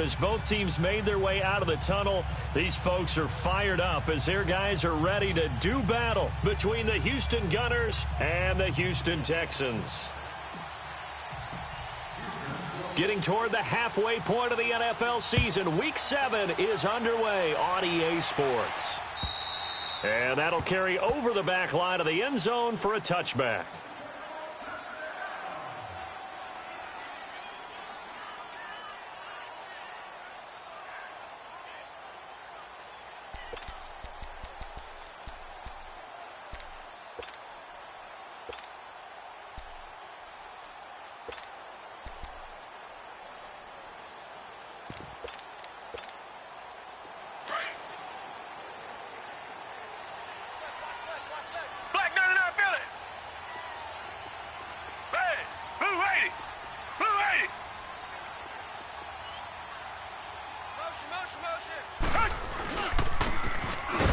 as both teams made their way out of the tunnel. These folks are fired up as their guys are ready to do battle between the Houston Gunners and the Houston Texans. Getting toward the halfway point of the NFL season, Week 7 is underway on EA Sports. And that'll carry over the back line of the end zone for a touchback.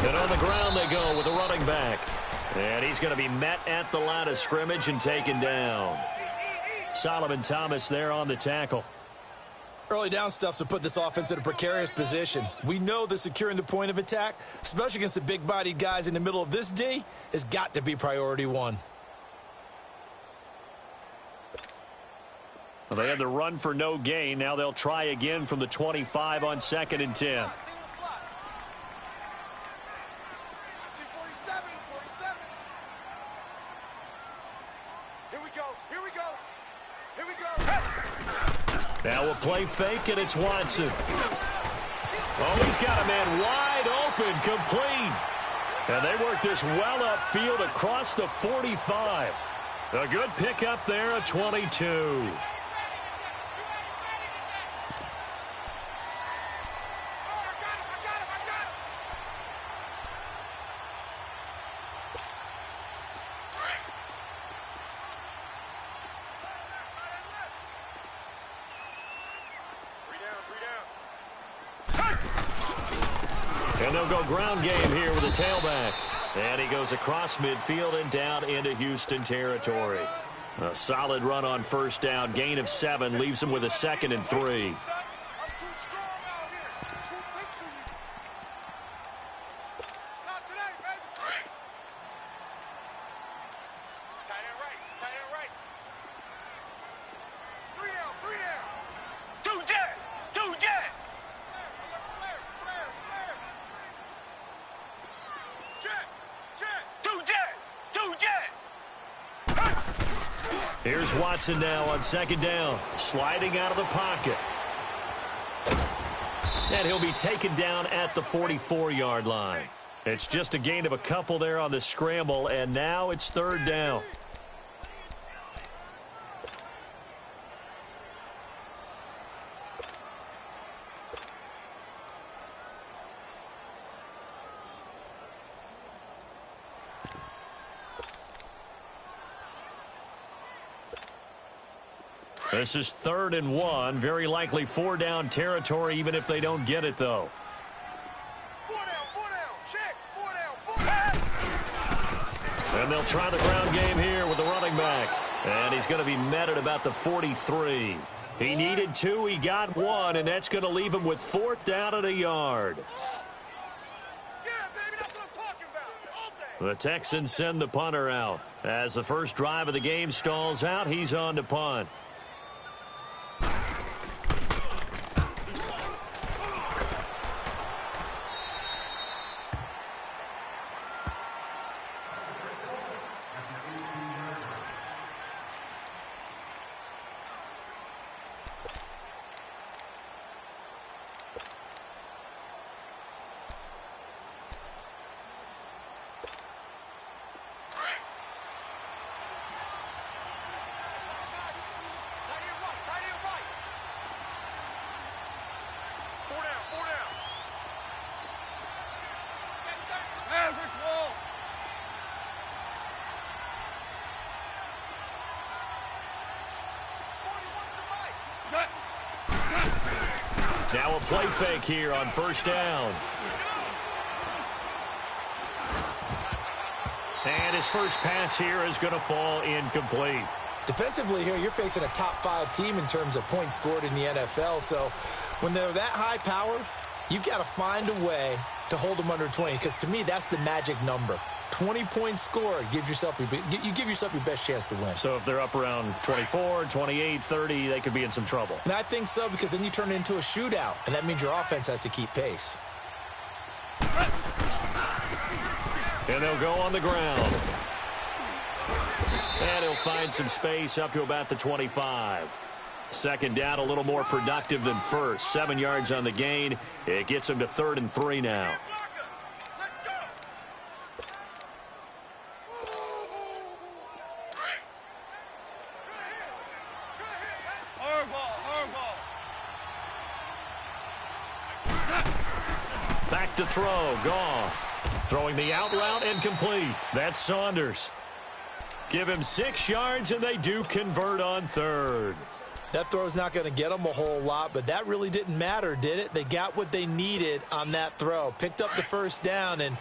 And on the ground they go with a running back. And he's going to be met at the line of scrimmage and taken down. Solomon Thomas there on the tackle. Early down stuff to put this offense in a precarious position. We know that securing the point of attack, especially against the big-bodied guys in the middle of this D, has got to be priority one. Well, they had the run for no gain. Now they'll try again from the 25 on 2nd and 10. Now a play fake, and it's Watson. Oh, he's got a man wide open, complete. And they work this well upfield across the 45. A good pickup there at 22. And they'll go ground game here with a tailback. And he goes across midfield and down into Houston territory. A solid run on first down. Gain of 7 leaves him with a 2nd and 3. Here's Watson now on 2nd down, sliding out of the pocket. And he'll be taken down at the 44-yard line. It's just a gain of a couple there on the scramble, and now it's 3rd down. This is 3rd and 1. Very likely 4-down territory, even if they don't get it, though. 4 down, check, 4 down. And they'll try the ground game here with the running back. And he's going to be met at about the 43. He needed 2, he got 1, and that's going to leave him with 4th down and a yard. Yeah, baby, that's what I'm talking about. All day. The Texans send the punter out. As the first drive of the game stalls out, he's on to punt. Now a play fake here on 1st down. And his first pass here is going to fall incomplete. Defensively here, you're facing a top 5 team in terms of points scored in the NFL, so When they're that high powered, you've got to find a way to hold them under 20, because to me, that's the magic number. 20-point score gives yourself you give yourself your best chance to win. So if they're up around 24, 28, 30, they could be in some trouble. And I think so, because then you turn it into a shootout, and that means your offense has to keep pace. And they'll go on the ground. And he'll find some space up to about the 25. Second down, a little more productive than first. 7 yards on the gain. It gets him to 3rd and 3 now. Back to throw. Goff. Throwing the out route and complete. That's Saunders. Give him 6 yards, and they do convert on 3rd. That throw's not going to get them a whole lot, but that really didn't matter, did it? They got what they needed on that throw. Picked up the first down, and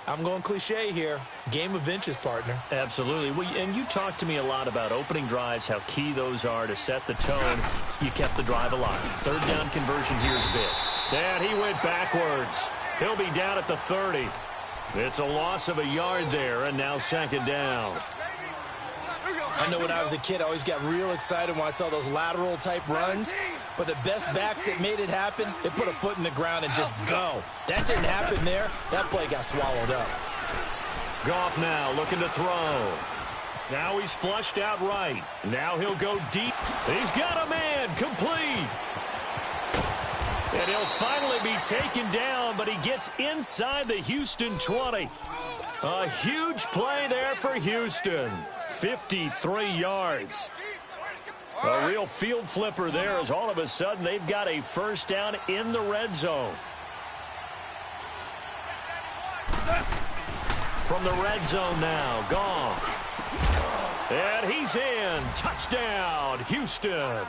I'm going cliche here. Game of inches, partner. Absolutely. Well, and you talked to me a lot about opening drives, how key those are to set the tone. You kept the drive alive. 3rd down conversion here is big. And he went backwards. He'll be down at the 30. It's a loss of a yard there, and now 2nd down. I know when I was a kid, I always got real excited when I saw those lateral-type runs. But the best backs that made it happen, they put a foot in the ground and just go. That didn't happen there. That play got swallowed up. Goff now looking to throw. Now he's flushed out right. Now he'll go deep. He's got a man. Complete. And he'll finally be taken down, but he gets inside the Houston 20. A huge play there for Houston. 53 yards. A real field flipper there, as all of a sudden they've got a first down in the red zone. From the red zone now, Goff. And he's in. Touchdown, Houston.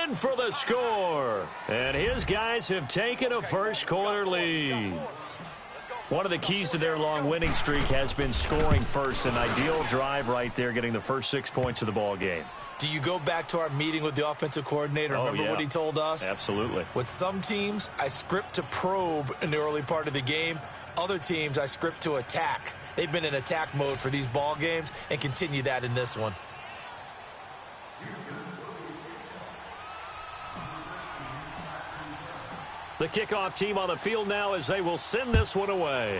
In for the score. And his guys have taken a first-quarter lead. One of the keys to their long winning streak has been scoring first. An ideal drive right there, getting the first 6 points of the ball game. Do you go back to our meeting with the offensive coordinator? Remember what he told us? Absolutely. With some teams, I script to probe in the early part of the game. Other teams, I script to attack. They've been in attack mode for these ball games and continue that in this one. The kickoff team on the field now as they will send this one away.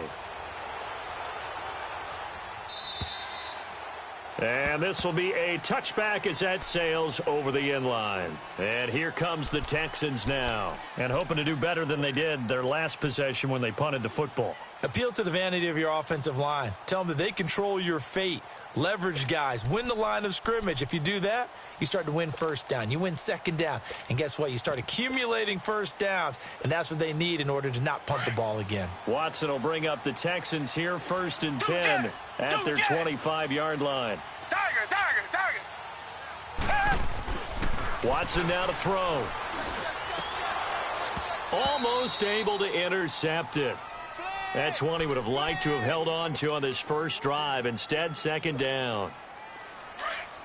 And this will be a touchback as that sails over the end line. And here comes the Texans now. And hoping to do better than they did their last possession when they punted the football. Appeal to the vanity of your offensive line. Tell them that they control your fate. Leverage guys. Win the line of scrimmage. If you do that, you start to win first down. You win second down. And guess what? You start accumulating first downs. And that's what they need in order to not punt the ball again. Watson will bring up the Texans here 1st and 10 at their 25-yard line. Watson now to throw. Almost able to intercept it. That's one he would have liked to have held on to on this first drive. Instead, 2nd down.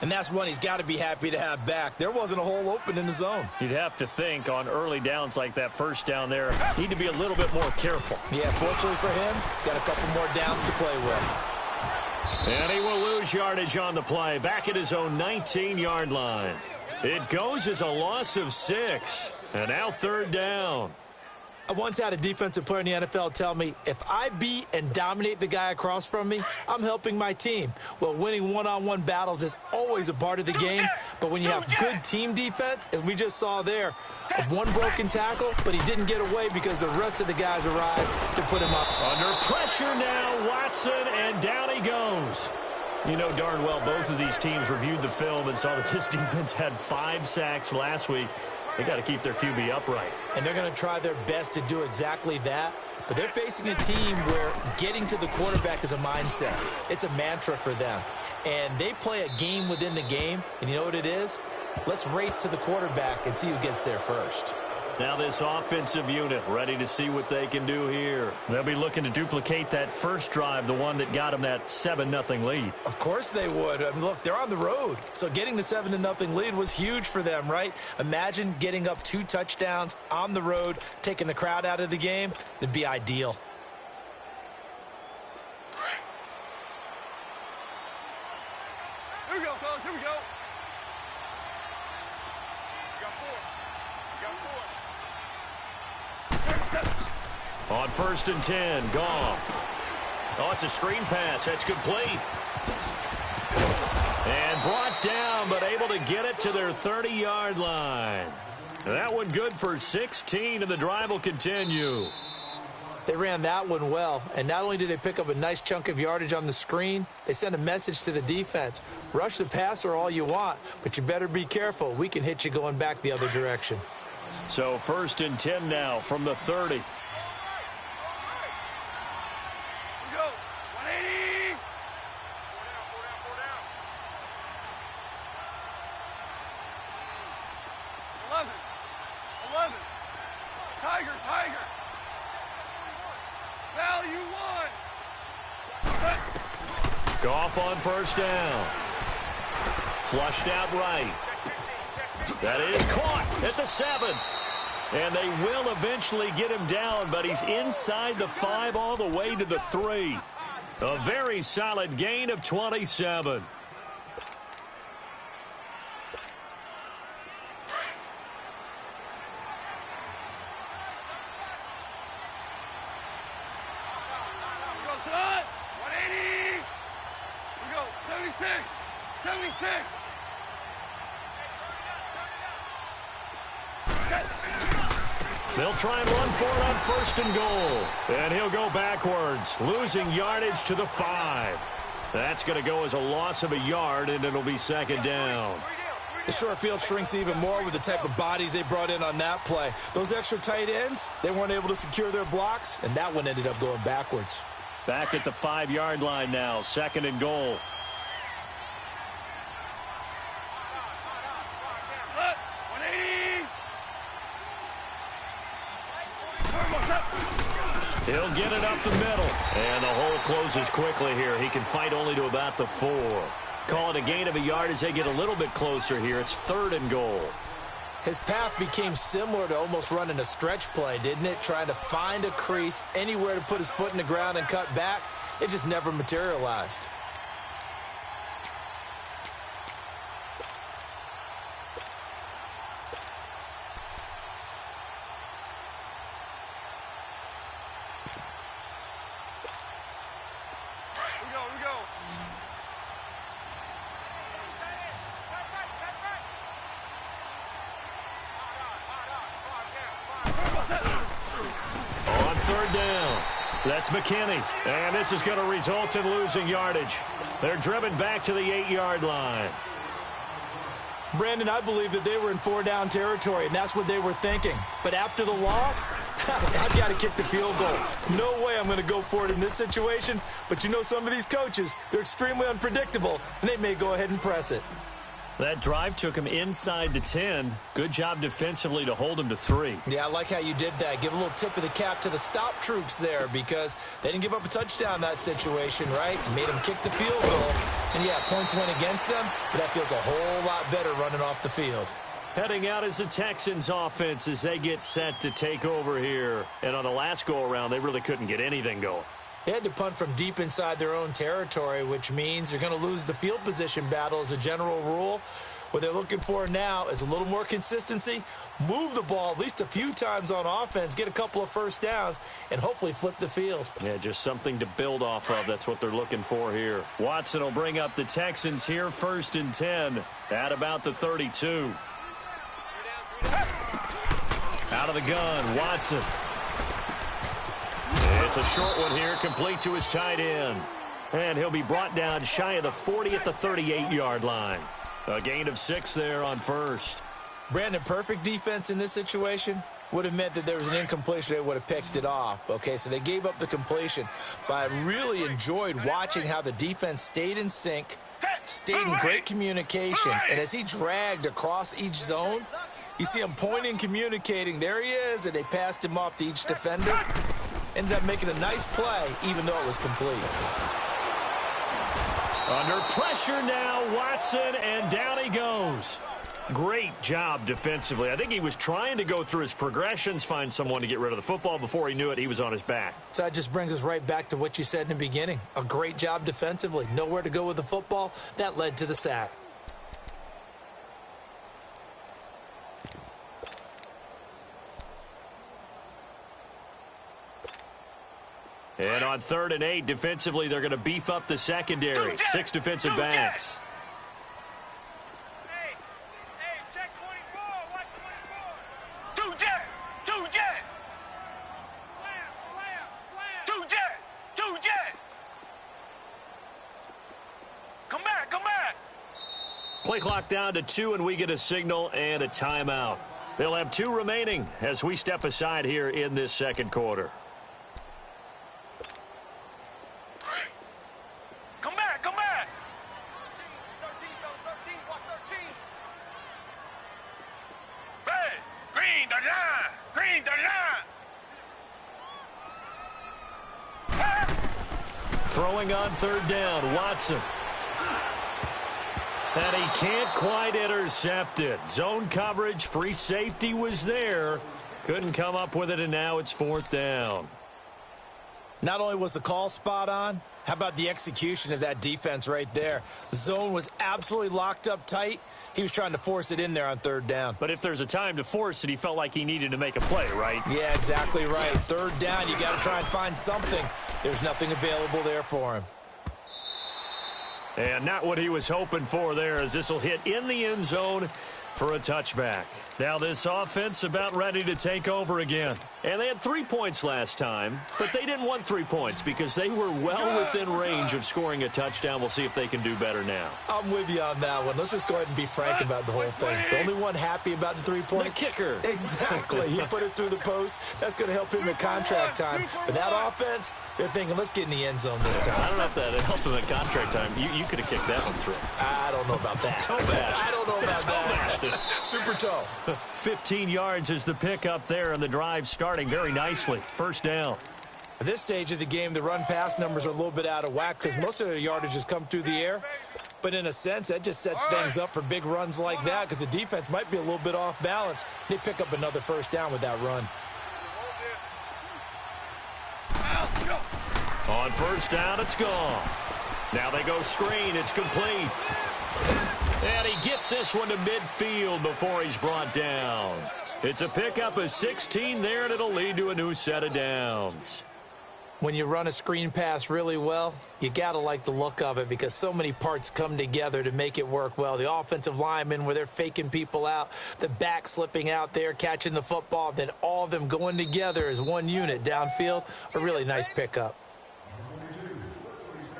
And that's one he's got to be happy to have back. There wasn't a hole open in the zone. You'd have to think on early downs like that first down there, need to be a little bit more careful. Yeah, fortunately for him, got a couple more downs to play with. And he will lose yardage on the play, back at his own 19-yard line. It goes as a loss of 6. And now 3rd down. I once had a defensive player in the NFL tell me, if I beat and dominate the guy across from me, I'm helping my team. Well, winning one-on-one battles is always a part of the game, but when you have good team defense, as we just saw there, one broken tackle, but he didn't get away because the rest of the guys arrived to put him up. Under pressure now, Watson, and down he goes. You know darn well both of these teams reviewed the film and saw that this defense had 5 sacks last week. They got to keep their QB upright. And they're going to try their best to do exactly that. But they're facing a team where getting to the quarterback is a mindset. It's a mantra for them. And they play a game within the game. And you know what it is? Let's race to the quarterback and see who gets there first. Now this offensive unit ready to see what they can do here. They'll be looking to duplicate that first drive, the one that got them that 7-0 lead. Of course they would. I mean, look, they're on the road. So getting the 7-0 lead was huge for them, right? Imagine getting up 2 touchdowns on the road, taking the crowd out of the game. It'd be ideal. Here we go, fellas. Here we go. Got 4. On 1st and 10, Goff. Oh, it's a screen pass. That's complete. And brought down, but able to get it to their 30-yard line. That one good for 16, and the drive will continue. They ran that one well, and not only did they pick up a nice chunk of yardage on the screen, they sent a message to the defense. Rush the passer all you want, but you better be careful. We can hit you going back the other direction. So 1st and 10 now from the 30. Here we go. 180. 4 down. 11. Tiger. Value 1. Goff on 1st down. Flushed out right. That is caught at the 7. And they will eventually get him down, but he's inside the 5 all the way to the 3. A very solid gain of 27. Go, son. 180. Here we go. 76. They'll try and run for it on 1st and goal. And he'll go backwards, losing yardage to the 5. That's going to go as a loss of a yard, and it'll be 2nd down. The short field shrinks even more with the type of bodies they brought in on that play. Those extra tight ends, they weren't able to secure their blocks, and that one ended up going backwards. Back at the 5-yard line now, 2nd and goal. Look, 180. He'll get it up the middle. And the hole closes quickly here. He can fight only to about the 4. Call it a gain of a yard as they get a little bit closer here. It's 3rd and goal. His path became similar to almost running a stretch play, didn't it? Trying to find a crease, anywhere to put his foot in the ground and cut back. It just never materialized. Here we go. On 3rd down, that's McKinney. And this is going to result in losing yardage. They're driven back to the 8-yard line. Brandon, I believe that they were in 4-down territory, and that's what they were thinking. But after the loss, I've got to kick the field goal. No way I'm going to go for it in this situation. But you know some of these coaches, they're extremely unpredictable, and they may go ahead and press it. That drive took him inside the 10. Good job defensively to hold him to 3. Yeah, I like how you did that. Give a little tip of the cap to the stop troops there because they didn't give up a touchdown in that situation, right? Made them kick the field goal. And, yeah, points went against them, but that feels a whole lot better running off the field. Heading out is the Texans offense as they get set to take over here. And on the last go-around, they really couldn't get anything going. They had to punt from deep inside their own territory, which means you're going to lose the field position battle as a general rule. What they're looking for now is a little more consistency, move the ball at least a few times on offense, get a couple of first downs, and hopefully flip the field. Yeah, just something to build off of. That's what they're looking for here. Watson will bring up the Texans here, 1st and 10 at about the 32. Out of the gun, Watson. It's a short one here, complete to his tight end. And he'll be brought down shy of the 40 at the 38-yard line. A gain of 6 there on 1st. Brandon, perfect defense in this situation would have meant that there was an incompletion. They would have picked it off. Okay, so they gave up the completion. But I really enjoyed watching how the defense stayed in sync, stayed in great communication. And as he dragged across each zone, You see him pointing, communicating. There he is, and they passed him off to each defender. Ended up making a nice play, even though it was complete. Under pressure now, Watson, and down he goes. Great job defensively. I think he was trying to go through his progressions, find someone to get rid of the football. Before he knew it, he was on his back. So that just brings us right back to what you said in the beginning. A great job defensively. Nowhere to go with the football. That led to the sack. And on 3rd and 8, defensively, they're going to beef up the secondary. 6 defensive backs. Hey, check 24. Watch 24. 2 jet. Slam. 2 jet. Come back. Play clock down to 2, and we get a signal and a timeout. They'll have 2 remaining as we step aside here in this second quarter. Come back. 13, watch 13. Red, green, the line. Throwing on 3rd down, Watson. And he can't quite intercept it. Zone coverage, free safety was there. Couldn't come up with it, and now it's 4th down. Not only was the call spot on, how about the execution of that defense right there? The zone was absolutely locked up tight. He was trying to force it in there on 3rd down. But if there's a time to force it, he felt like he needed to make a play, right? Yeah, exactly right. 3rd down, you got to try and find something. There's nothing available there for him. And not what he was hoping for there, as this will hit in the end zone for a touchback. Now this offense about ready to take over again. And they had 3 points last time, but they didn't want 3 points because they were well within range of scoring a touchdown. We'll see if they can do better now. I'm with you on that one. Let's just go ahead and be frank about the whole thing. The only one happy about the 3-point? The kicker. Exactly. He put it through the post. That's going to help him at contract time. But that offense, they're thinking, let's get in the end zone this time. I don't know if that helped him at contract time. You could have kicked that one through. I don't know about that. Toe bash. I don't know about that. Super toe. 15 yards is the pickup there, and the drive starting very nicely. 1st down. At this stage of the game, the run-pass numbers are a little bit out of whack because most of their yardage has come through the air. But in a sense, that just sets things up for big runs like that because the defense might be a little bit off balance. They pick up another 1st down with that run. On 1st down, it's gone. Now they go screen. It's complete. And he gets this one to midfield before he's brought down. It's a pickup of 16 there, and it'll lead to a new set of downs. When you run a screen pass really well, you got to like the look of it because so many parts come together to make it work well. The offensive linemen, where they're faking people out, the back slipping out there, catching the football, then all of them going together as one unit downfield, a really nice pickup.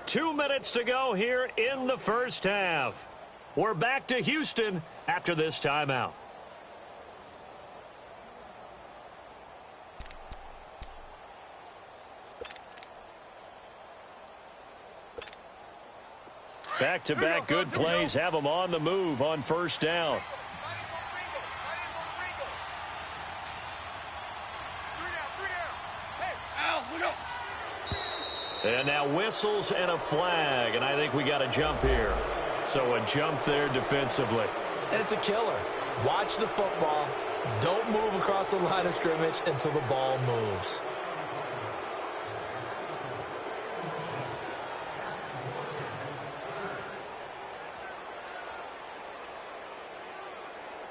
2 minutes to go here in the 1st half. We're back to Houston after this timeout. Back-to-back good plays have them on the move on 1st down. And now whistles and a flag, and I think we got a jump here. So a jump there defensively. And it's a killer. Watch the football. Don't move across the line of scrimmage until the ball moves.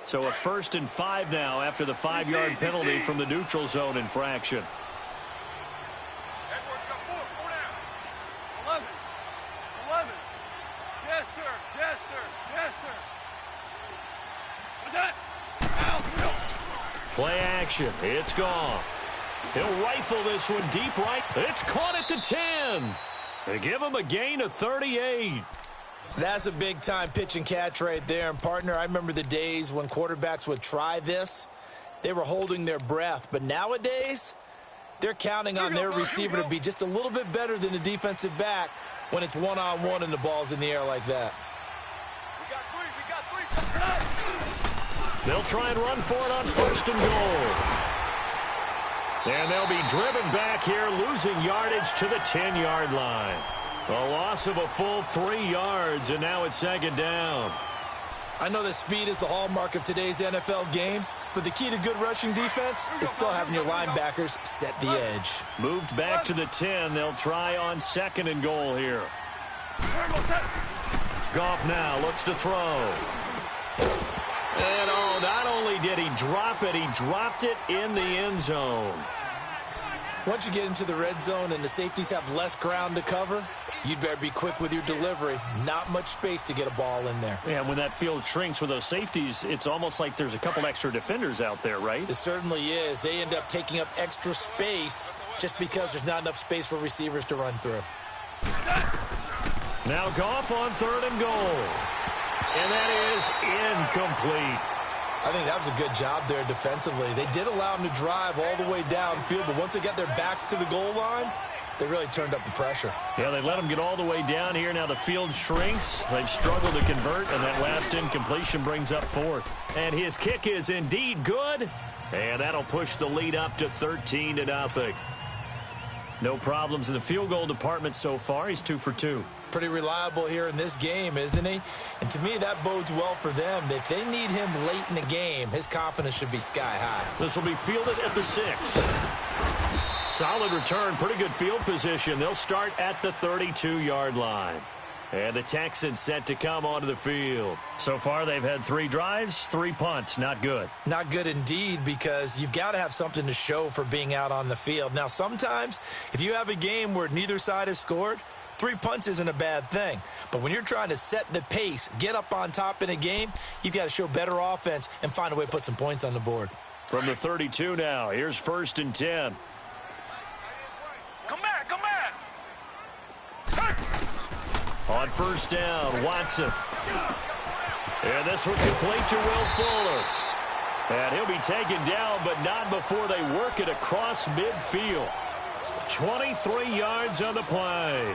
So a 1st and 5 now after the 5-yard penalty from the neutral zone infraction. Play action. It's gone. He'll rifle this one deep right. It's caught at the 10. They give him a gain of 38. That's a big-time pitch and catch right there. And, partner, I remember the days when quarterbacks would try this. They were holding their breath. But nowadays, they're counting on their receiver to be just a little bit better than the defensive back when it's one-on-one and the ball's in the air like that. We got three. They'll try and run for it on 1st and goal. And they'll be driven back here, losing yardage to the 10-yard line. A loss of a full 3 yards, and now it's 2nd down. I know that speed is the hallmark of today's NFL game, but the key to good rushing defense is still having your linebackers set the edge. Moved back to the 10. They'll try on 2nd and goal here. Goff now looks to throw. And not only did he drop it, he dropped it in the end zone. Once you get into the red zone and the safeties have less ground to cover, you'd better be quick with your delivery. Not much space to get a ball in there. Yeah, when that field shrinks with those safeties, it's almost like there's a couple extra defenders out there, right? It certainly is. They end up taking up extra space just because there's not enough space for receivers to run through. Now Goff on 3rd and goal. And that is incomplete. I think that was a good job there defensively. They did allow him to drive all the way downfield, but once they got their backs to the goal line, they really turned up the pressure. Yeah, they let him get all the way down here. Now the field shrinks. They've struggled to convert, and that last incompletion brings up 4th. And his kick is indeed good, and that'll push the lead up to 13-0. No problems in the field goal department so far. He's 2 for 2. Pretty reliable here in this game, isn't he? And to me, that bodes well for them. If they need him late in the game, his confidence should be sky high. This will be fielded at the 6. Solid return, pretty good field position. They'll start at the 32-yard line. And the Texans set to come onto the field. So far, they've had 3 drives, 3 punts. Not good. Not good indeed, because you've got to have something to show for being out on the field. Now, sometimes, if you have a game where neither side has scored, 3 punts isn't a bad thing. But when you're trying to set the pace, get up on top in a game, you've got to show better offense and find a way to put some points on the board. From the 32 now, here's 1st and 10. Come back, come back. On 1st down, Watson. And this one complete to Will Fuller. And he'll be taken down, but not before they work it across midfield. 23 yards on the play.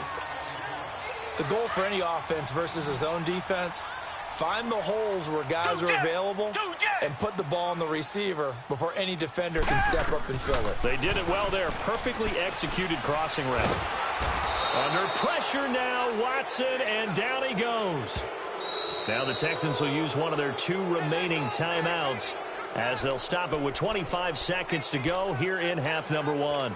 The goal for any offense versus a zone defense, find the holes where guys are available and put the ball on the receiver before any defender can step up and fill it. They did it well there. Perfectly executed crossing route. Under pressure now, Watson, and down he goes. Now the Texans will use one of their 2 remaining timeouts as they'll stop it with 25 seconds to go here in half number 1.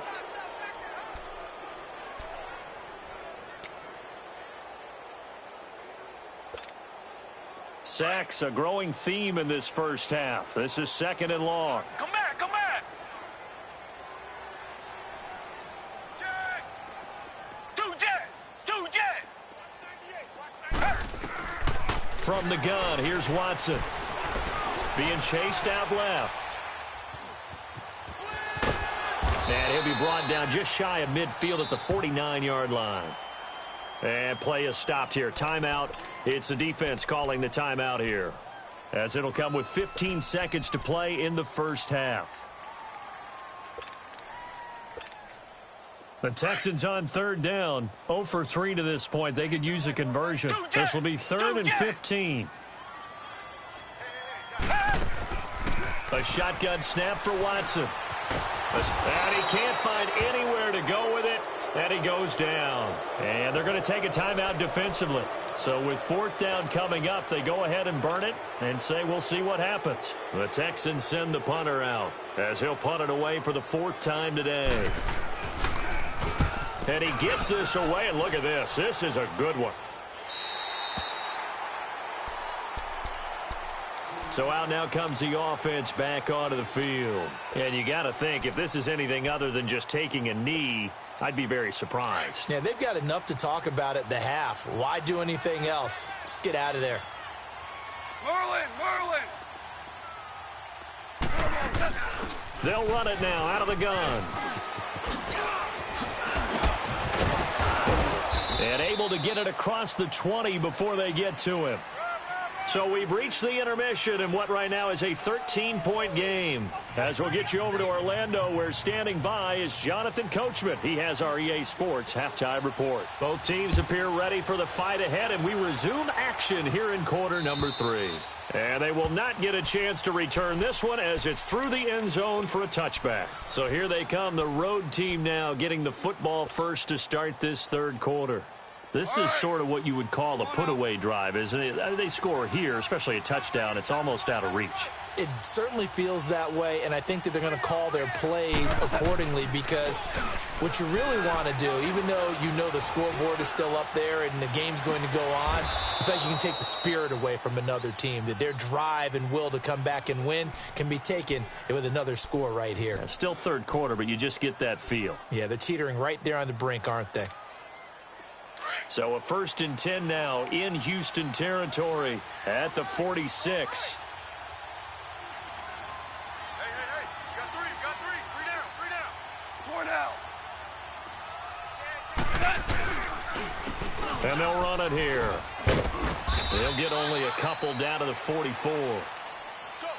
Sacks, a growing theme in this first half. This is 2nd and long. Come back, come back. Two jet. From the gun, here's Watson. Being chased out left. And he'll be brought down just shy of midfield at the 49-yard line. And play is stopped here. Timeout. It's the defense calling the timeout here, as it'll come with 15 seconds to play in the first half. The Texans on 3rd down. 0 for 3 to this point. They could use a conversion. This will be 3rd and 15. A shotgun snap for Watson. And he can't find anywhere to go with it. And he goes down. And they're going to take a timeout defensively. So with 4th down coming up, they go ahead and burn it and say we'll see what happens. The Texans send the punter out as he'll punt it away for the 4th time today. And he gets this away, and look at this. This is a good one. So out now comes the offense back onto the field. And you got to think, if this is anything other than just taking a knee, I'd be very surprised. Yeah, they've got enough to talk about at the half. Why do anything else? Just get out of there. Merlin. They'll run it now out of the gun. And able to get it across the 20 before they get to him. So we've reached the intermission in what right now is a 13-point game. As we'll get you over to Orlando, where standing by is Jonathan Coachman. He has our EA Sports halftime report. Both teams appear ready for the fight ahead, and we resume action here in quarter number 3. And they will not get a chance to return this one as it's through the end zone for a touchback. So here they come, the road team now getting the football first to start this third quarter. This is sort of what you would call a put-away drive, isn't it? They score here, especially a touchdown. It's almost out of reach. It certainly feels that way, and I think that they're going to call their plays accordingly, because what you really want to do, even though you know the scoreboard is still up there and the game's going to go on, I think you can take the spirit away from another team, that their drive and will to come back and win can be taken with another score right here. Yeah, still third quarter, but you just get that feel. Yeah, they're teetering right there on the brink, aren't they? So a 1st and 10 now in Houston territory at the 46. Hey, you got three. Three down. 4 down. And they'll run it here. They'll get only a couple down to the 44.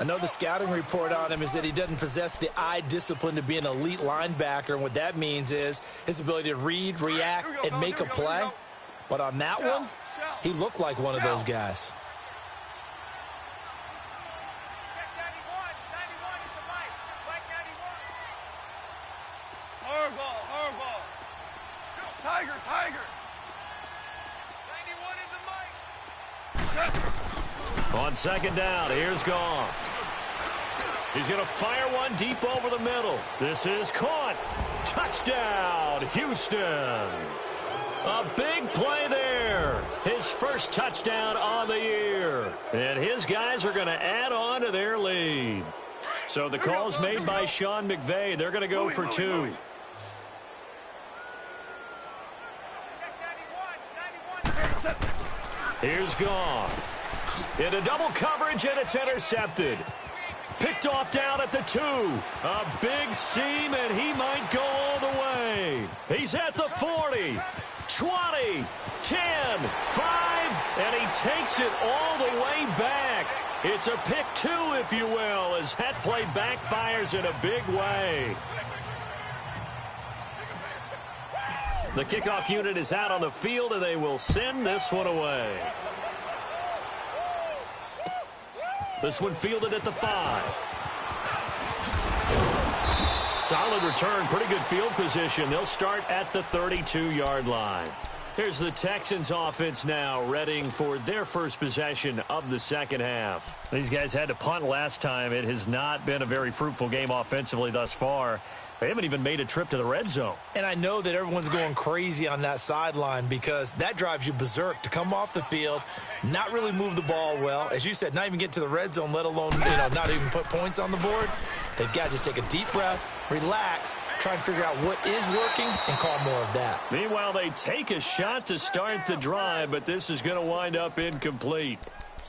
I know the scouting report on him is that he doesn't possess the eye discipline to be an elite linebacker, and what that means is his ability to read, react, and make a play. But on that one, he looked like one of those guys. Check 91. 91 is the mic. Mike 91. Hardball. Tiger. 91 is the mic. On 2nd down, here's Goff. He's going to fire one deep over the middle. This is caught. Touchdown, Houston. A big play there. His first touchdown on the year. And his guys are going to add on to their lead. So the call's made by Sean McVay. They're going to go for 2. Here's Goff. Into double coverage, and it's intercepted. Picked off down at the 2. A big seam, and he might go all the way. He's at the 40. 20, 10, 5, and he takes it all the way back. It's a pick 2, if you will, as that play backfires in a big way. The kickoff unit is out on the field, and they will send this one away. This one fielded at the 5. Solid return, pretty good field position. They'll start at the 32-yard line. Here's the Texans offense now, readying for their first possession of the second half. These guys had to punt last time. It has not been a very fruitful game offensively thus far. They haven't even made a trip to the red zone. And I know that everyone's going crazy on that sideline, because that drives you berserk to come off the field, not really move the ball well. As you said, not even get to the red zone, let alone, not even put points on the board. They've got to just take a deep breath, relax, try and figure out what is working, and call more of that. Meanwhile, they take a shot to start the drive, but this is going to wind up incomplete.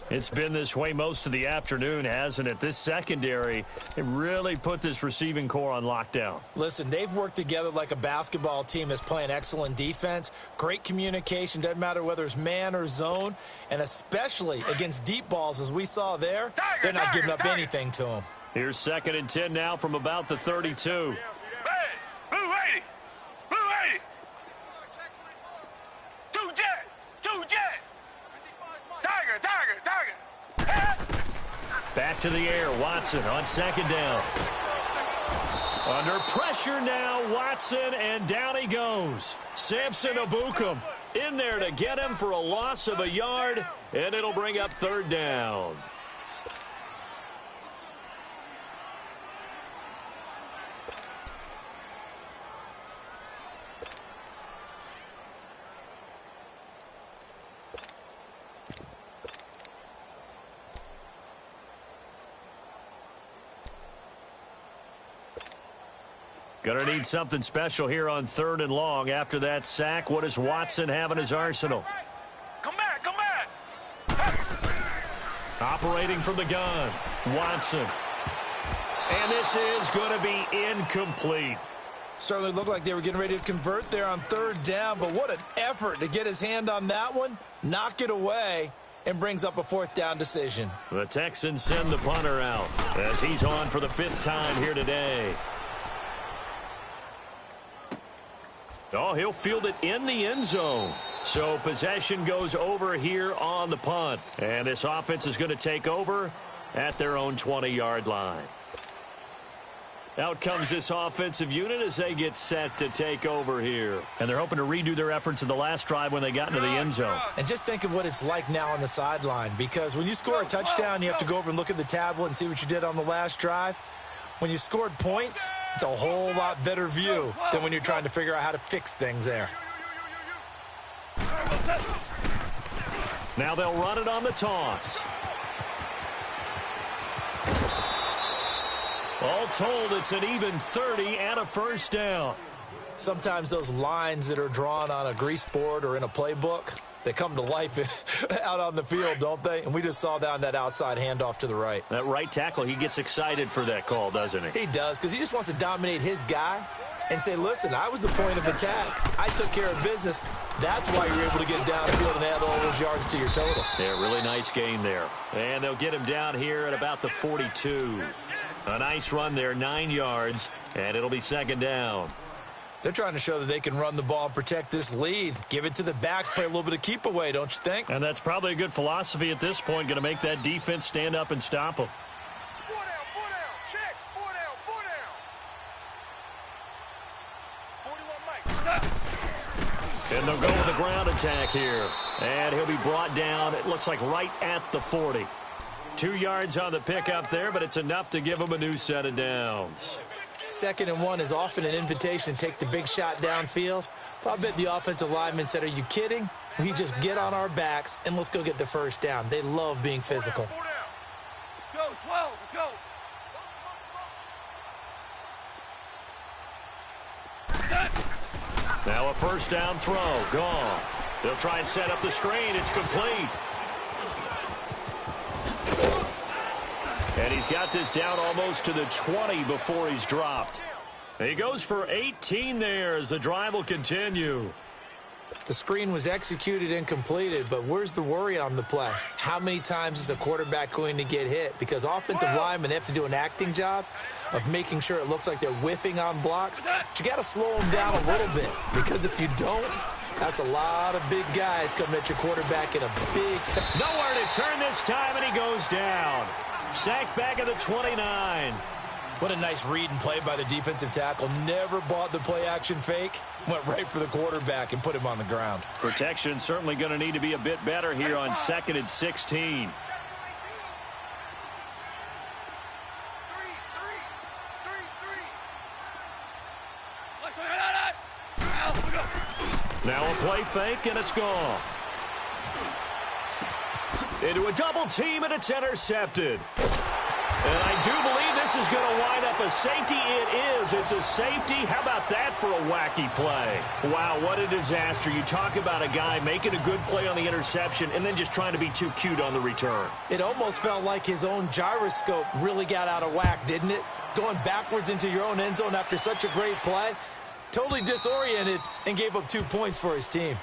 It's been this way most of the afternoon, hasn't it? This secondary, it really put this receiving core on lockdown. Listen, they've worked together like a basketball team that's playing excellent defense. Great communication, doesn't matter whether it's man or zone, and especially against deep balls, as we saw there, they're not giving up anything to them. Here's 2nd and 10 now from about the 32. Blue 80. Two jet. Tiger. Back to the air, Watson on 2nd down. Under pressure now, Watson, and down he goes. Samson Abukum in there to get him for a loss of a yard, and it'll bring up 3rd down. Gonna need something special here on 3rd and long. After that sack, what does Watson have in his arsenal? Come back. Operating from the gun, Watson. And this is going to be incomplete. Certainly looked like they were getting ready to convert there on 3rd down, but what an effort to get his hand on that one, knock it away, and brings up a 4th down decision. The Texans send the punter out as he's on for the 5th time here today. Oh, he'll field it in the end zone. So possession goes over here on the punt. And this offense is going to take over at their own 20-yard line. Out comes this offensive unit as they get set to take over here. And they're hoping to redo their efforts in the last drive when they got into the end zone. And just think of what it's like now on the sideline, because when you score a touchdown, you have to go over and look at the tablet and see what you did on the last drive. When you scored points, it's a whole lot better view than when you're trying to figure out how to fix things there. Now they'll run it on the toss. All told, it's an even 30 and a 1st down. Sometimes those lines that are drawn on a grease board or in a playbook, they come to life out on the field, don't they? And we just saw that on that outside handoff to the right. That right tackle, he gets excited for that call, doesn't he? He does, because he just wants to dominate his guy and say, listen, I was the point of attack. I took care of business. That's why you're able to get downfield and add all those yards to your total. Yeah, really nice gain there. And they'll get him down here at about the 42. A nice run there, 9 yards, and it'll be 2nd down. They're trying to show that they can run the ball and protect this lead. Give it to the backs, play a little bit of keep away, don't you think? And that's probably a good philosophy at this point, going to make that defense stand up and stop them. 4 down, check, 4 down, 41 Mike. And they'll go with a ground attack here. And he'll be brought down, it looks like right at the 40. 2 yards on the pickup there, but it's enough to give them a new set of downs. 2nd and 1 is often an invitation to take the big shot downfield. But I bet the offensive lineman said, are you kidding? We just get on our backs and let's go get the 1st down. They love being physical. 4 down. Let's go, 12, let's go. Now a 1st down throw, gone. They'll try and set up the screen. It's complete. And he's got this down almost to the 20 before he's dropped. He goes for 18 there as the drive will continue. The screen was executed and completed, but where's the worry on the play? How many times is a quarterback going to get hit? Because offensive linemen have to do an acting job of making sure it looks like they're whiffing on blocks. But you got to slow them down a little bit, because if you don't, that's a lot of big guys coming at your quarterback in a big... Nowhere to turn this time, and he goes down. Sacked back at the 29. What a nice read and play by the defensive tackle. Never bought the play-action fake. Went right for the quarterback and put him on the ground. Protection certainly going to need to be a bit better here on 2nd and 16. Now a play fake, and it's gone. Into a double team, and it's intercepted. And I do believe this is going to wind up a safety. It is. It's a safety. How about that for a wacky play? Wow, what a disaster. You talk about a guy making a good play on the interception and then just trying to be too cute on the return. It almost felt like his own gyroscope really got out of whack, didn't it? Going backwards into your own end zone after such a great play. Totally disoriented and gave up 2 points for his team.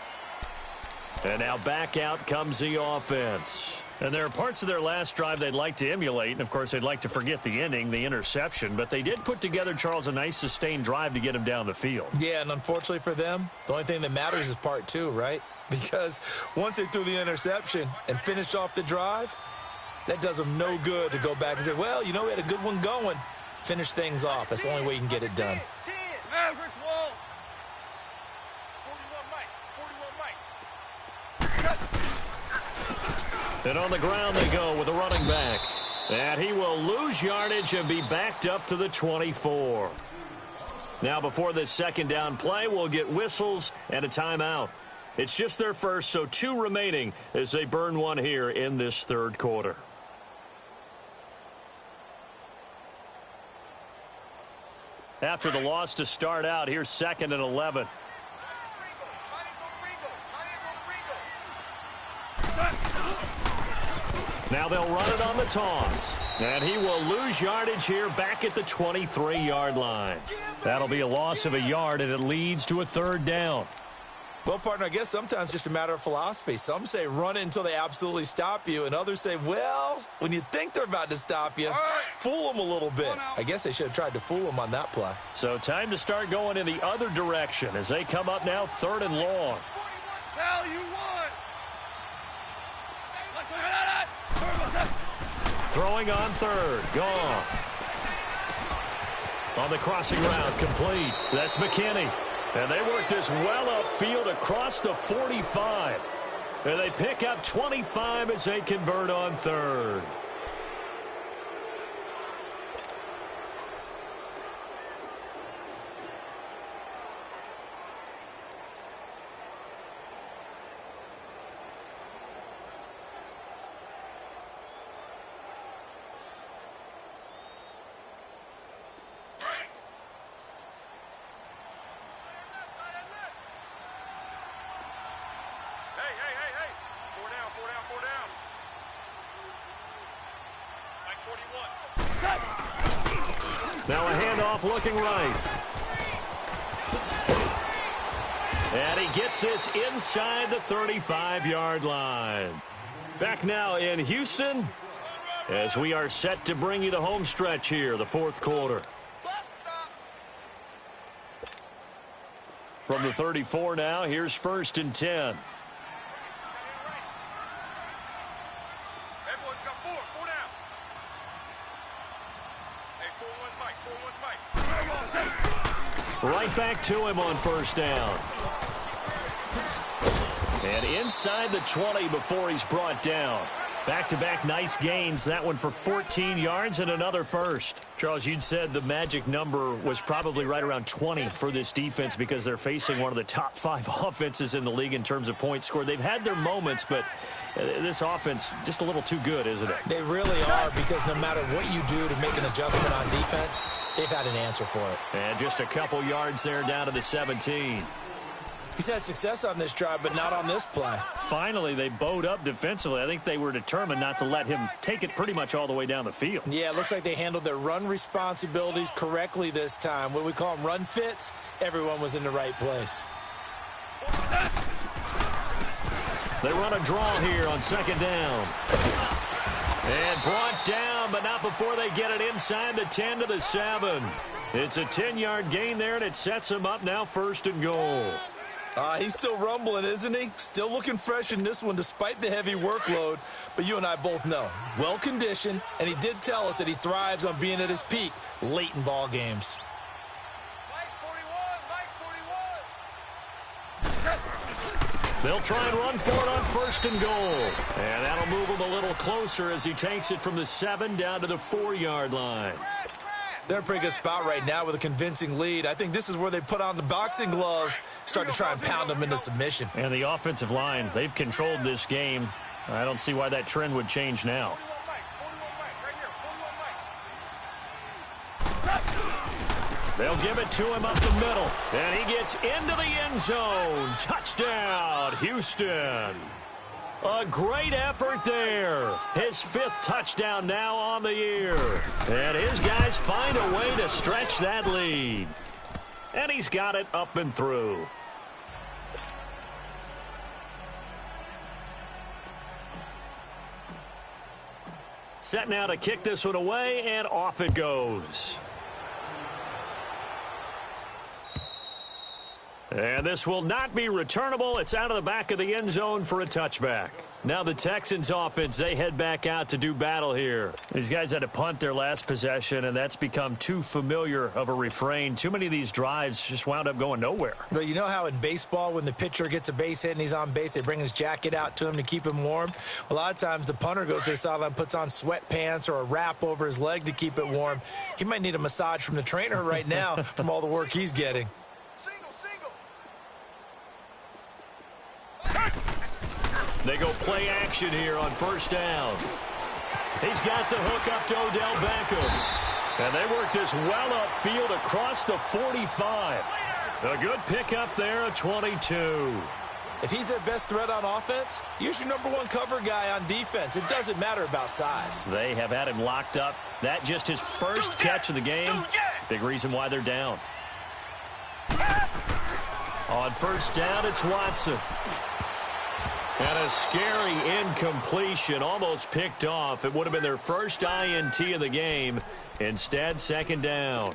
And now back out comes the offense. And there are parts of their last drive they'd like to emulate. And, of course, they'd like to forget the ending, the interception. But they did put together, Charles, a nice sustained drive to get him down the field. Yeah, and unfortunately for them, the only thing that matters is part 2, right? Because once they threw the interception and finished off the drive, that does them no good to go back and say, well, you know, we had a good one going. Finish things off. That's the only way you can get it done. 10. Average wall. 41 Mike. And on the ground they go with a running back. And he will lose yardage and be backed up to the 24. Now before this second down play, we'll get whistles and a timeout. It's just their first, so 2 remaining as they burn one here in this third quarter. After the loss to start out, here's 2nd and 11. Now they'll run it on the toss. And he will lose yardage here back at the 23-yard line. That'll be a loss of a yard, and it leads to a 3rd down. Well, partner, I guess sometimes it's just a matter of philosophy. Some say run it until they absolutely stop you, and others say, well, when you think they're about to stop you, fool them a little bit. I guess they should have tried to fool them on that play. So time to start going in the other direction as they come up now 3rd and long. Hell, you won. Throwing on 3rd. Goff. On the crossing route, complete. That's McKinney. And they work this well upfield across the 45. And they pick up 25 as they convert on 3rd. Hey. 4 down. Mike 41. Now a handoff looking right. And he gets this inside the 35-yard line. Back now in Houston as we are set to bring you the home stretch here, the 4th quarter. From the 34 now, here's 1st and 10. Everyone's got 4 down. Hey, 4-1's Mike. Right back to him on 1st down. And inside the 20 before he's brought down. Back-to-back nice gains. That one for 14 yards and another first. Charles, you'd said the magic number was probably right around 20 for this defense because they're facing one of the top 5 offenses in the league in terms of points scored. They've had their moments, but this offense just a little too good, isn't it? They really are, because no matter what you do to make an adjustment on defense, they've had an answer for it. And just a couple yards there down to the 17. He's had success on this drive, but not on this play. Finally, they bowed up defensively. I think they were determined not to let him take it pretty much all the way down the field. Yeah, it looks like they handled their run responsibilities correctly this time. What we call them run fits, everyone was in the right place. They run a draw here on 2nd down. And brought down, but not before they get it inside the 10 to the 7. It's a 10-yard gain there, and it sets him up now 1st and goal. He's still rumbling, isn't he? Still looking fresh in this one despite the heavy workload. But you and I both know, well-conditioned, and he did tell us that he thrives on being at his peak late in ball games. They'll try and run for it on 1st and goal. And that'll move him a little closer as he takes it from the 7 down to the 4-yard line. They're in a pretty good spot right now with a convincing lead. I think this is where they put on the boxing gloves, start to try and pound them into submission. And the offensive line, they've controlled this game. I don't see why that trend would change now. They'll give it to him up the middle. And he gets into the end zone. Touchdown, Houston. A great effort there. His 5th touchdown now on the year. And his guys find a way to stretch that lead. And he's got it up and through. Set now to kick this one away, and off it goes. And this will not be returnable. It's out of the back of the end zone for a touchback. Now the Texans offense, they head back out to do battle here. These guys had to punt their last possession, and that's become too familiar of a refrain. Too many of these drives just wound up going nowhere. But you know how in baseball, when the pitcher gets a base hit and he's on base, they bring his jacket out to him to keep him warm? A lot of times the punter goes to the sideline, puts on sweatpants or a wrap over his leg to keep it warm. He might need a massage from the trainer right now from all the work he's getting. They go play action here on 1st down. He's got the hook up to Odell Beckham. And they work this well upfield across the 45. A good pickup there at 22. If he's their best threat on offense, use your #1 cover guy on defense. It doesn't matter about size. They have had him locked up. That just his first catch of the game. Big reason why they're down. On first down, it's Watson. And a scary incompletion, almost picked off. It would have been their first INT of the game. Instead, second down.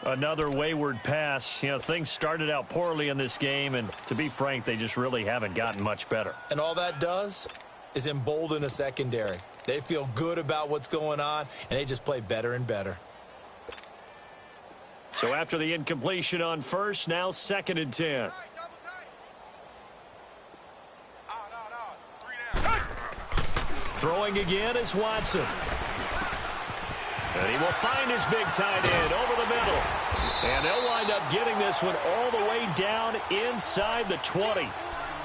Another wayward pass. You know, things started out poorly in this game, and to be frank, they just really haven't gotten much better. And all that does is embolden a secondary. They feel good about what's going on, and they just play better and better. So after the incompletion on first, now second and 10. Throwing again is Watson. And he will find his big tight end over the middle. And they'll wind up getting this one all the way down inside the 20.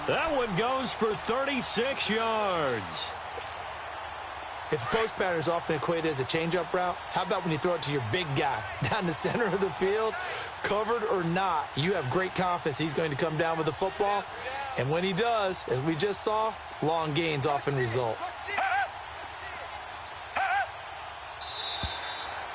That one goes for 36 yards. If the post pattern is often equated as a change-up route, how about when you throw it to your big guy down the center of the field? Covered or not, you have great confidence he's going to come down with the football. And when he does, as we just saw, long gains often result.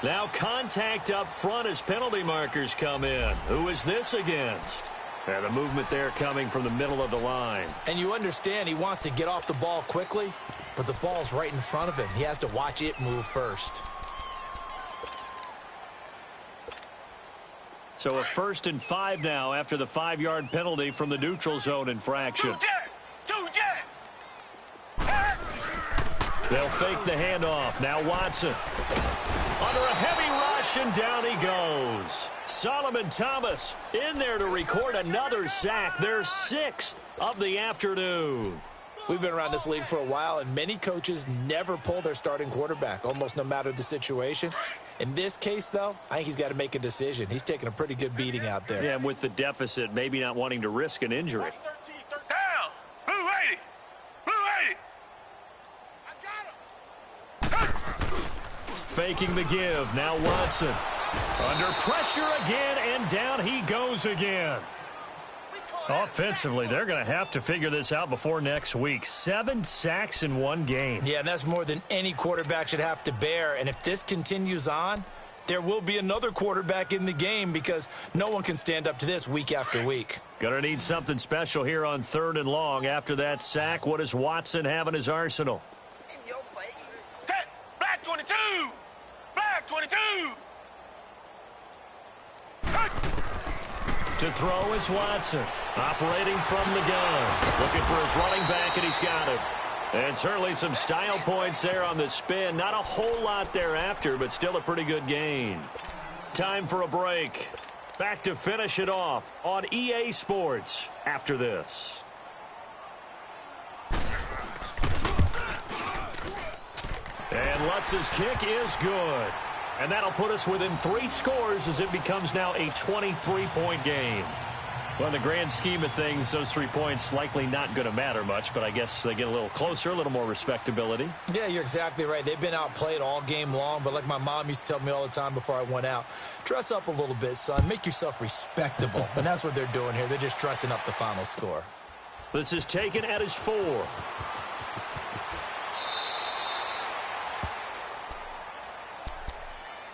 Now contact up front as penalty markers come in. Who is this against? And the movement there coming from the middle of the line. And you understand he wants to get off the ball quickly, but the ball's right in front of him. He has to watch it move first. So a 1st and 5 now after the 5-yard penalty from the neutral zone infraction. They'll fake the handoff. Now Watson. Under a heavy rush, and down he goes. Solomon Thomas in there to record another sack. Their 6th of the afternoon. We've been around this league for a while, and many coaches never pull their starting quarterback, almost no matter the situation. In this case, though, I think he's got to make a decision. He's taking a pretty good beating out there. Yeah, and with the deficit, maybe not wanting to risk an injury. Down! Blue 80! Blue 80! I got him! Faking the give. Now Watson. Under pressure again, and down he goes again. Offensively, they're going to have to figure this out before next week. 7 sacks in one game. Yeah, and that's more than any quarterback should have to bear. And if this continues on, there will be another quarterback in the game because no one can stand up to this week after week. Going to need something special here on 3rd and long. After that sack, what does Watson have in his arsenal? In your face. Set! Black 22! Black 22! To throw is Watson, operating from the gun. Looking for his running back, and he's got him. And certainly some style points there on the spin. Not a whole lot thereafter, but still a pretty good gain. Time for a break. Back to finish it off on EA Sports after this. And Lutz's kick is good. And that'll put us within 3 scores as it becomes now a 23-point game. Well, in the grand scheme of things, those 3 points likely not going to matter much, but I guess they get a little closer, a little more respectability. Yeah, you're exactly right. They've been outplayed all game long, but like my mom used to tell me all the time before I went out, dress up a little bit, son. Make yourself respectable. And that's what they're doing here. They're just dressing up the final score. This is taken at his 4.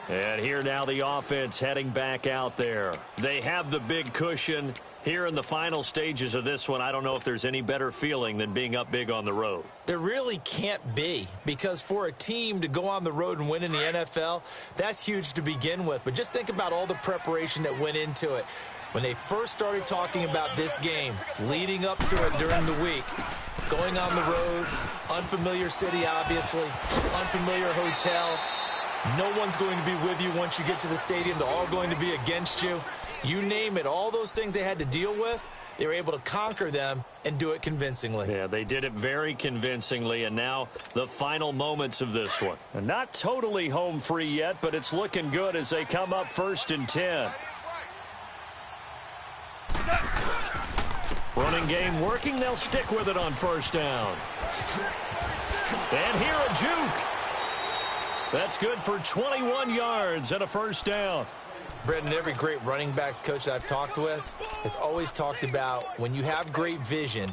And here now the offense heading back out there. They have the big cushion. Here in the final stages of this one, I don't know if there's any better feeling than being up big on the road. There really can't be, because for a team to go on the road and win in the NFL, that's huge to begin with. But just think about all the preparation that went into it. When they first started talking about this game, leading up to it during the week, going on the road, unfamiliar city, obviously, unfamiliar hotel. No one's going to be with you once you get to the stadium. They're all going to be against you. You name it, all those things they had to deal with, they were able to conquer them and do it convincingly. Yeah, they did it very convincingly, and now the final moments of this one. And not totally home free yet, but it's looking good as they come up 1st and 10. Running game working, they'll stick with it on 1st down. And here a juke. That's good for 21 yards and a 1st down. Brendan, every great running backs coach that I've talked with has always talked about when you have great vision,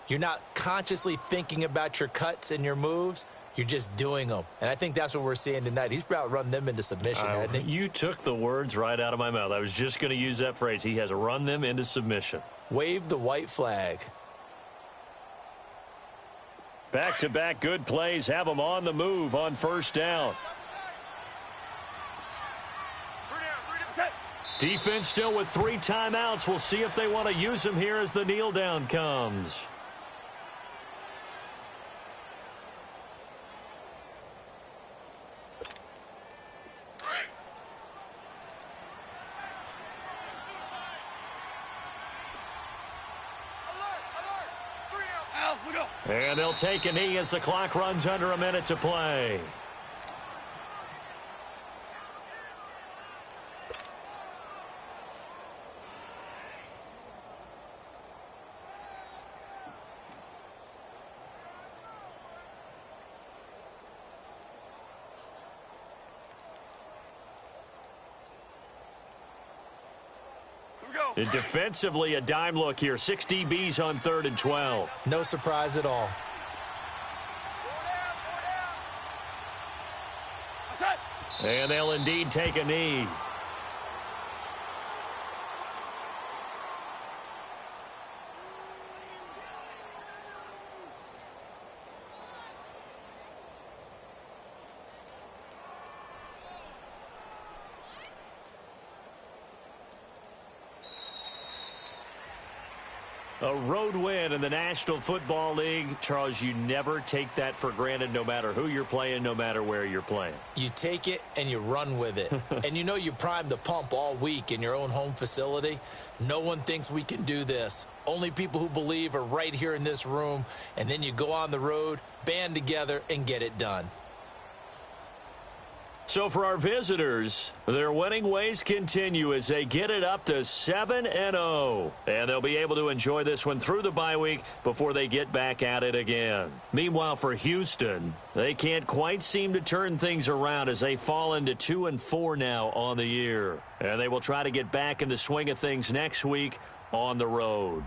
you're not consciously thinking about your cuts and your moves, You're just doing them. And I think that's what we're seeing tonight. He's about run them into submission, hasn't he? You took the words right out of my mouth. I was just going to use that phrase. He has run them into submission. Wave the white flag. Back-to-back good plays have them on the move on first down. Defense still with 3 timeouts. We'll see if they want to use them here as the kneel down comes. And they'll take a knee as the clock runs under a minute to play. And defensively, a dime look here. 6 DBs on 3rd and 12. No surprise at all. And they'll indeed take a knee. A road win in the National Football League. Charles, you never take that for granted no matter who you're playing, no matter where you're playing. You take it and you run with it. And you know you primed the pump all week in your own home facility. No one thinks we can do this. Only people who believe are right here in this room. And then you go on the road, band together, and get it done. So for our visitors, their winning ways continue as they get it up to 7-0. And they'll be able to enjoy this one through the bye week before they get back at it again. Meanwhile, for Houston, they can't quite seem to turn things around as they fall into 2-4 now on the year. And they will try to get back in the swing of things next week on the road.